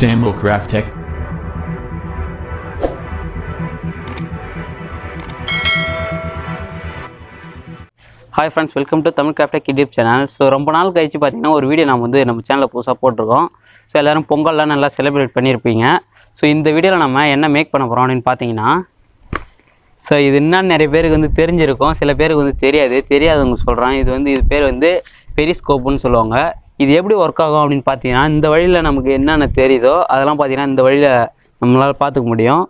Demo craftech. Hi friends, welcome to Tamil craftech YouTube channel. So ரொம்ப நாள் கழிச்சு பாத்தீங்கன்னா ஒரு வீடியோ நாம வந்து நம்ம சேனல்ல புதுசா போட்டுருக்கோம். ஸோ எல்லாரும் பொங்கல்லாம் நல்லா செலிப்ரேட் பண்ணியிருப்பீங்க. ஸோ இந்த வீடியோவில் நம்ம என்ன மேக் பண்ண போகிறோம் அப்படின்னு பார்த்தீங்கன்னா, ஸோ இது என்னன்னு நிறைய பேருக்கு வந்து தெரிஞ்சிருக்கும், சில பேருக்கு வந்து தெரியாதவங்க சொல்கிறேன். இது பேர் வந்து பெரிஸ்கோப்புன்னு சொல்லுவாங்க. இது எப்படி ஒர்க் ஆகும் அப்படின்னு பார்த்தீங்கன்னா, இந்த வழியில் நமக்கு என்னென்ன தெரியுதோ அதெல்லாம் பார்த்தீங்கன்னா இந்த வழியில் நம்மளால் பார்த்துக்க முடியும்.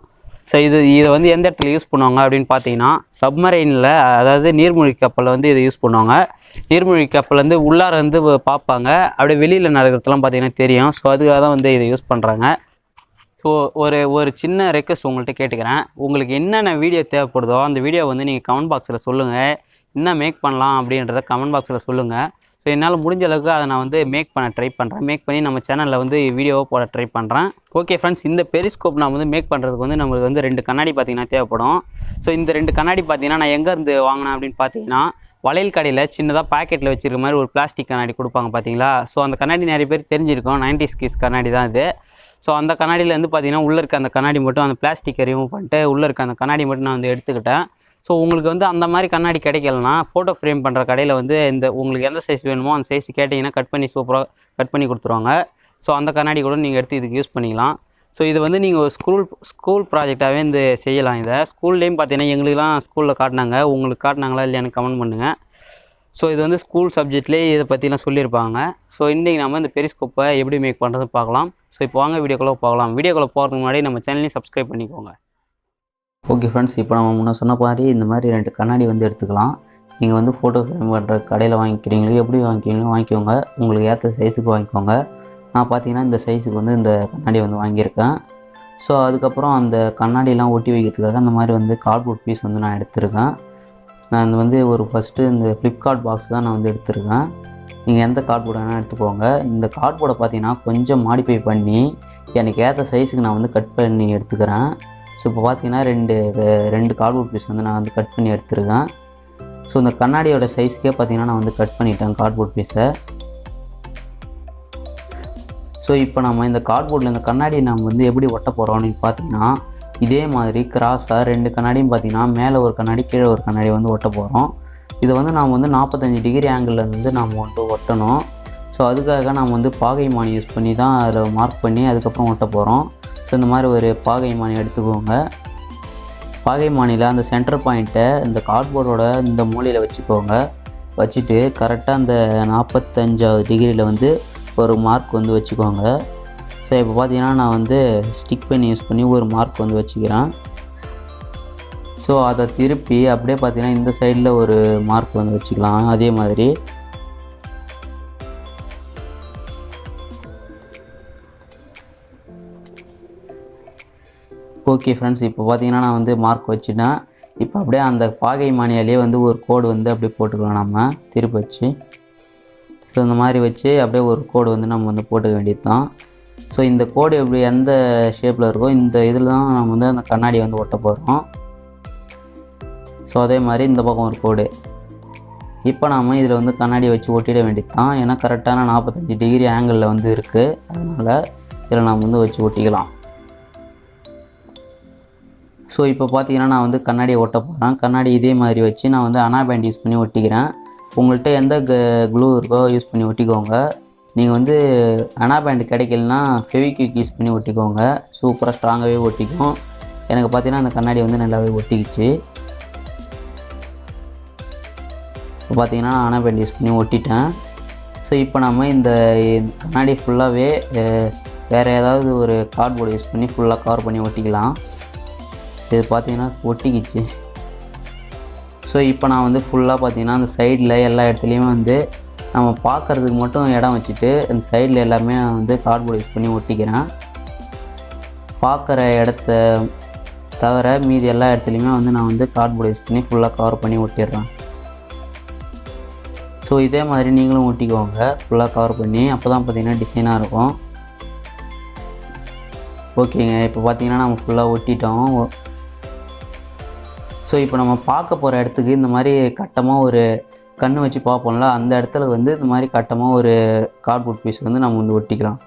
ஸோ இதை வந்து எந்த இடத்துல யூஸ் பண்ணுவாங்க அப்படின்னு பார்த்தீங்கன்னா, சப்மரைனில், அதாவது நீர்மூழ்கி கப்பலில் வந்து இதை யூஸ் பண்ணுவாங்க. நீர்மூழ்கி கப்பல் வந்து உள்ளார வந்து பார்ப்பாங்க, அப்படியே வெளியில் நடக்கிறதுலாம் பார்த்தீங்கன்னா தெரியும். ஸோ அதுக்காக தான் வந்து இதை யூஸ் பண்ணுறாங்க. ஸோ ஒரு சின்ன ரெக்வெஸ்ட் உங்கள்கிட்ட கேட்டுக்கிறேன். உங்களுக்கு என்னென்ன வீடியோ தேவைப்படுதோ அந்த வீடியோ வந்து நீங்கள் கமெண்ட் பாக்ஸில் சொல்லுங்கள். என்ன மேக் பண்ணலாம் அப்படின்றத கமெண்ட் பாக்ஸில் சொல்லுங்கள். ஸோ என்னால் முடிஞ்ச அளவுக்கு அதை நான் வந்து மேக் பண்ண ட்ரை பண்ணுறேன். மேக் பண்ணி நம்ம சேனலில் வந்து வீடியோவை போட ட்ரை பண்ணுறேன். ஓகே ஃப்ரெண்ட்ஸ், இந்த பெரிஸ்கோப் நான் வந்து மேக் பண்ணுறதுக்கு வந்து நம்மளுக்கு வந்து 2 கண்ணாடி பார்த்திங்கன்னா தேவைப்படும். ஸோ இந்த 2 கண்ணாடி பார்த்திங்கன்னா நான் எங்கேருந்து வாங்கினேன் அப்படின்னு பார்த்தீங்கன்னா, வளையல் கடையில் சின்னதாக பாக்கெட்டில் வச்சுருக்க மாதிரி ஒரு பிளாஸ்டிக் கண்ணாடி கொடுப்பாங்க பார்த்தீங்களா. ஸோ அந்த கண்ணாடி நிறைய பேர் தெரிஞ்சிருக்கும், 90s கிட்ஸ் கண்ணாடி தான் இது. ஸோ அந்த கண்ணாடியில் வந்து பார்த்திங்கன்னா உள்ளே இருக்க அந்த கண்ணாடி மட்டும், அந்த பிளாஸ்டிக்கை ரிமூவ் பண்ணிட்டு உள்ளே இருக்க அந்த கண்ணாடி மட்டும் நான் வந்து எடுத்துக்கிட்டேன். ஸோ உங்களுக்கு வந்து அந்த மாதிரி கண்ணாடி கிடைக்கலனா, ஃபோட்டோ ஃப்ரேம் பண்ணுற கடையில் வந்து உங்களுக்கு எந்த சைஸ் வேணுமோ அந்த சைஸ் கேட்டிங்கன்னா கட் பண்ணி சூப்பராக கட் பண்ணி கொடுத்துருவாங்க. ஸோ அந்த கண்ணாடி கூட நீங்கள் எடுத்து இதுக்கு யூஸ் பண்ணிக்கலாம். ஸோ இது வந்து நீங்கள் ஒரு ஸ்கூல் ப்ராஜெக்டாகவே இந்த செய்யலாம். இதை ஸ்கூல்லேயும் பார்த்தீங்கன்னா எங்களுக்குலாம் ஸ்கூலில் காட்டினாங்க. உங்களுக்கு காட்டினாங்களா இல்லையான்னு கமெண்ட் பண்ணுங்கள். ஸோ இது வந்து ஸ்கூல் சப்ஜெக்ட்லேயே இதை பற்றிலாம் சொல்லியிருப்பாங்க. ஸோ இன்றைக்கி நம்ம இந்த பெரிஸ்கோப்பை எப்படி மேக் பண்ணுறது பார்க்கலாம். ஸோ இப்போ வாங்க வீடியோக்குள்ளே போகலாம். வீடியோக்குள்ளே போகிறதுக்கு முன்னாடி நம்ம சேனலையும் சப்ஸ்கிரைப் பண்ணிக்கோங்க. ஓகே ஃப்ரெண்ட்ஸ், இப்போ நம்ம முன்ன சொன்ன மாதிரி இந்த மாதிரி 2 கண்ணாடி வந்து எடுத்துக்கலாம். நீங்கள் வந்து ஃபோட்டோ ஃப்ரேம் பண்ணுற கடையில் வாங்கிக்கிறீங்களோ, எப்படி வாங்கிக்கிறீங்களோ வாங்கிக்கோங்க. உங்களுக்கு ஏற்ற சைஸுக்கு வாங்கிக்கோங்க. நான் பார்த்தீங்கன்னா இந்த சைஸுக்கு வந்து இந்த கண்ணாடி வந்து வாங்கியிருக்கேன். ஸோ அதுக்கப்புறம் அந்த கண்ணாடியெலாம் ஒட்டி வைக்கிறதுக்காக அந்த மாதிரி வந்து கார்ட்போர்ட் பீஸ் வந்து நான் எடுத்திருக்கேன். நான் வந்து ஃபஸ்ட்டு இந்த ஃப்ளிப்கார்ட் பாக்ஸ் தான் நான் வந்து எடுத்திருக்கேன். நீங்கள் எந்த கார்ட்போர்டு வேணால் எடுத்துக்கோங்க. இந்த கார்ட்போர்டை பார்த்தீங்கன்னா கொஞ்சம் மாடிஃபை பண்ணி எனக்கு ஏற்ற சைஸுக்கு நான் வந்து கட் பண்ணி எடுத்துக்கிறேன். ஸோ இப்போ பார்த்தீங்கன்னா ரெண்டு கார்ட்போர்ட் பீஸ் வந்து நான் வந்து கட் பண்ணி எடுத்துருக்கேன். ஸோ இந்த கண்ணாடியோட சைஸுக்கே பார்த்தீங்கன்னா நான் வந்து கட் பண்ணிட்டேன் கார்ட்போர்ட் பீஸை. ஸோ இப்போ நம்ம இந்த கார்ட்போர்டில் இந்த கண்ணாடி நம்ம வந்து எப்படி ஒட்ட போகிறோம் அப்படின்னு பார்த்தீங்கன்னா, இதே மாதிரி கிராஸாக 2 கண்ணாடியும் பார்த்தீங்கன்னா மேலே ஒரு கண்ணாடி கீழே ஒரு கண்ணாடி வந்து ஒட்ட போகிறோம். இதை வந்து நாம் வந்து 45 டிகிரி ஆங்கிளில் வந்து நாம் வந்து ஒட்டணும். ஸோ அதுக்காக நாம் வந்து பாகைமானி யூஸ் பண்ணி தான் அதில் மார்க் பண்ணி அதுக்கப்புறம் ஒட்ட போகிறோம். ஸோ இந்த மாதிரி ஒரு பாகைமானி எடுத்துக்கோங்க. பாகைமானியில் அந்த சென்டர் பாயிண்ட்டை இந்த கார்ட்போர்டோட இந்த மூலையில் வச்சுக்கோங்க. வச்சுட்டு கரெக்டாக அந்த 45வது டிகிரியில் வந்து ஒரு மார்க் வந்து வச்சுக்கோங்க. ஸோ இப்போ பார்த்தீங்கன்னா நான் வந்து ஸ்டிக் பென் யூஸ் பண்ணி ஒரு மார்க் வந்து வச்சுக்கிறேன். ஸோ அதை திருப்பி அப்படியே பார்த்தீங்கன்னா இந்த சைடில் ஒரு மார்க் வந்து வச்சுக்கலாம். அதே மாதிரி ஓகே ஃப்ரெண்ட்ஸ், இப்போ பார்த்தீங்கன்னா நான் வந்து மார்க் வச்சுட்டேன். இப்போ அப்படியே அந்த பாகைமானியாலே வந்து ஒரு கோடு வந்து அப்படியே போட்டுக்கலாம் நம்ம திருப்பி வச்சு. ஸோ இந்த மாதிரி வச்சு அப்படியே ஒரு கோடு வந்து நம்ம வந்து போட்டுக்க வேண்டியது தான். ஸோ இந்த கோடு எப்படி எந்த ஷேப்பில் இருக்கோ இந்த இதில் தான் நம்ம வந்து அந்த கண்ணாடி வந்து ஒட்ட போகிறோம். ஸோ அதே மாதிரி இந்த பக்கம் ஒரு கோடு. இப்போ நாம் இதில் வந்து கண்ணாடியை வச்சு ஒட்டிட வேண்டியது தான். ஏன்னா கரெக்டான 45 டிகிரி ஆங்கிளில் வந்து இருக்குது. அதனால் இதில் நாம் வந்து வச்சு ஒட்டிக்கலாம். ஸோ இப்போ பார்த்தீங்கன்னா நான் வந்து கண்ணாடியை ஒட்ட போகிறேன். கண்ணாடி இதே மாதிரி வச்சு நான் வந்து அனாபேண்ட் யூஸ் பண்ணி ஒட்டிக்கிறேன். உங்கள்கிட்ட எந்த க்ளூ இருக்கோ யூஸ் பண்ணி ஒட்டிக்கோங்க. நீங்கள் வந்து அனாபேண்ட் கிடைக்கலனா ஃபெவிக்விக் யூஸ் பண்ணி ஒட்டிக்கோங்க. சூப்பராக ஸ்ட்ராங்காகவே ஒட்டிக்கும். எனக்கு பார்த்தீங்கன்னா அந்த கண்ணாடி வந்து நல்லாவே ஒட்டிக்கிச்சு. இப்போ பார்த்தீங்கன்னா நான் அனாபேண்ட் யூஸ் பண்ணி ஒட்டிட்டேன். ஸோ இப்போ நம்ம இந்த கண்ணாடி ஃபுல்லாகவே வேறு ஏதாவது ஒரு கார்ட்போர்டு யூஸ் பண்ணி ஃபுல்லாக கவர் பண்ணி ஒட்டிக்கலாம். இது பார்த்தீங்கன்னா ஒட்டிக்கிச்சு. ஸோ இப்போ நான் வந்து ஃபுல்லாக பார்த்தீங்கன்னா அந்த சைடில் எல்லா இடத்துலையுமே வந்து நம்ம பார்க்குறதுக்கு மட்டும் இடம் வச்சுட்டு அந்த சைடில் எல்லாமே நான் வந்து கார்ட்போர்டு யூஸ் பண்ணி ஒட்டிக்கிறேன். பார்க்குற இடத்த தவிர மீதி எல்லா இடத்துலையுமே வந்து நான் வந்து கார்ட்போர்டு யூஸ் பண்ணி ஃபுல்லாக கவர் பண்ணி ஒட்டிடுறேன். ஸோ இதே மாதிரி நீங்களும் ஒட்டிக்கோங்க ஃபுல்லாக கவர் பண்ணி. அப்போ தான் பார்த்தீங்கன்னா டிசைனாக இருக்கும். ஓகேங்க, இப்போ பார்த்தீங்கன்னா நம்ம ஃபுல்லாக ஒட்டிட்டோம். ஸோ இப்போ நம்ம பார்க்க போகிற இடத்துக்கு இந்த மாதிரி கட்டமாக ஒரு கண் வச்சு பார்ப்போம்ல, அந்த இடத்துல வந்து இந்த மாதிரி கட்டமாக ஒரு கார்ட்போர்ட் பீஸ் வந்து நம்ம வந்து ஒட்டிக்கலாம்.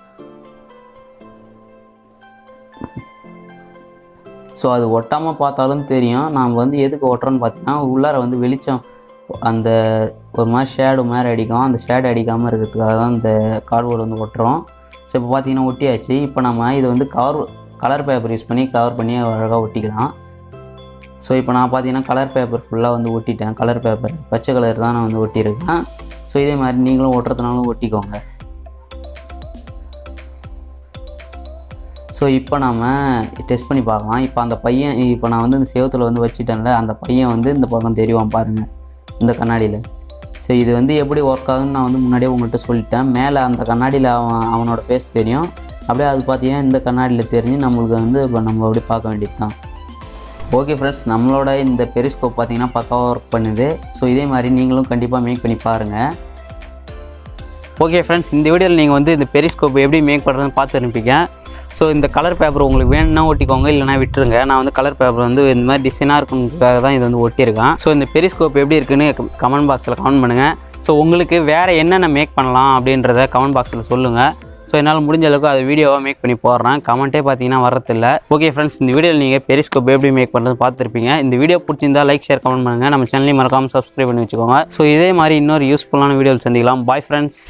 ஸோ அது ஒட்டாமல் பார்த்தாலும் தெரியும். நாம் வந்து எதுக்கு ஒட்டுறோன்னு பார்த்தீங்கன்னா, உள்ளார வந்து வெளிச்சம் அந்த ஒரு மாதிரி ஷேடு மாதிரி அடிக்கும். அந்த ஷேடு அடிக்காமல் இருக்கிறதுக்காக தான் இந்த கார்ட்போர்டு வந்து ஒட்டுறோம். ஸோ இப்போ பார்த்தீங்கன்னா ஒட்டியாச்சு. இப்போ நம்ம இதை வந்து கலர் பேப்பர் யூஸ் பண்ணி கவர் பண்ணி அழகாக ஒட்டிக்கலாம். ஸோ இப்போ நான் பார்த்தீங்கன்னா கலர் பேப்பர் ஃபுல்லாக வந்து ஒட்டிட்டேன். கலர் பேப்பர் பச்சை கலர் தான் நான் வந்து ஒட்டியிருக்கேன். ஸோ இதே மாதிரி நீங்களும் ஒட்டுறதுனாலும் ஒட்டிக்கோங்க. ஸோ இப்போ நாம் டெஸ்ட் பண்ணி பார்க்கலாம். இப்போ அந்த பையன் இப்போ நான் வந்து இந்த செவத்தில் வந்து வச்சுட்டேன்ல, அந்த பையன் வந்து இந்த பக்கம் தெரிவான் பாருங்கள் இந்த கண்ணாடியில். ஸோ இது வந்து எப்படி ஒர்க் ஆகுதுன்னு நான் வந்து முன்னாடியே உங்கள்கிட்ட சொல்லிட்டேன். மேலே அந்த கண்ணாடியில் அவனோட ஃபேஸ் தெரியும். அப்படியே அது பார்த்தீங்கன்னா இந்த கண்ணாடியில் தெரிஞ்சு நம்மளுக்கு வந்து இப்போ நம்ம அப்படியே பார்க்க வேண்டியது தான். ஓகே ஃப்ரெண்ட்ஸ், நம்மளோட இந்த பெரிஸ்கோப் பார்த்தீங்கன்னா பக்காவாக ஒர்க் பண்ணுது. ஸோ இதே மாதிரி நீங்களும் கண்டிப்பாக மேக் பண்ணி பாருங்கள். ஓகே ஃப்ரெண்ட்ஸ், இந்த வீடியோவில் நீங்கள் வந்து இந்த பெரிஸ்கோப் எப்படி மேக் பண்ணுறதுன்னு பார்த்துருப்பீங்க. ஸோ இந்த கலர் பேப்பர் உங்களுக்கு வேணும்னா ஒட்டிக்கோங்க, இல்லைனா விட்டுருங்க. நான் வந்து கலர் பேப்பர் வந்து இந்த மாதிரி டிசைனாக இருக்குங்கிறதுக்காக தான் இது வந்து ஒட்டியிருக்கேன். ஸோ இந்த பெரிஸ்கோப் எப்படி இருக்குன்னு கமெண்ட் பாக்ஸில் கமெண்ட் பண்ணுங்கள். ஸோ உங்களுக்கு வேறு என்னென்ன மேக் பண்ணலாம் அப்படின்றத கமெண்ட் பாக்ஸில் சொல்லுங்கள். ஸோ என்னால் முடிஞ்ச அளவுக்கு அதை வீடியோவாக மேக் பண்ணி போடுறேன். கமெண்ட்டே பார்த்தீங்கன்னா வரதில்ல. ஓகே ஃப்ரெண்ட்ஸ், இந்த வீடியோவில் நீங்கள் பெரிஸ்கோப் எப்படி மேக் பண்ணுறது பார்த்துருப்பீங்க. இந்த வீடியோ பிடிச்சிருந்தா லைக், ஷேர், கமெண்ட் பண்ணுங்கள். நம்ம சேனலையும் மறக்காமல் சப்ஸ்கிரைப் பண்ணி வச்சுக்கோங்க. ஸோ இதே மாதிரி இன்னொரு யூஸ்ஃபுல்லான வீடியோவில் சந்திக்கலாம். Bye friends.